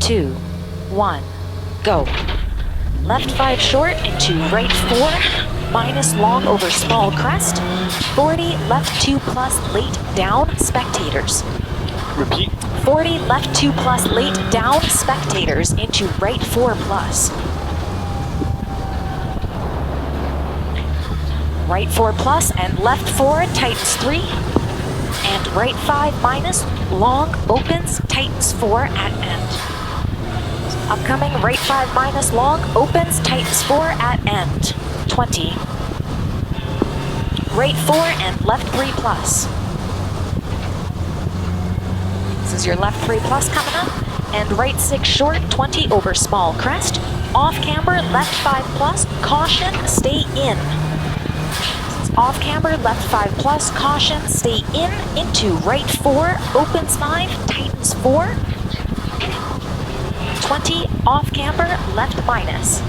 2, 1, go. Left 5 short into right 4, minus long over small crest. 40, left 2 plus late down, spectators. Repeat. 40, left 2 plus late down, spectators into right 4 plus. Right 4 plus and left 4, tightens 3. And right 5 minus, long opens, tightens 4 at end. Upcoming right 5 minus, long opens, tightens 4 at end. 20. Right 4 and left 3 plus. This is your left 3 plus coming up. And right 6 short, 20 over small crest. Off camber, left 5 plus, caution, stay in. Off camber, left 5 plus, caution, stay in, into right 4, opens 5, tightens 4. 20, off camber, left minus.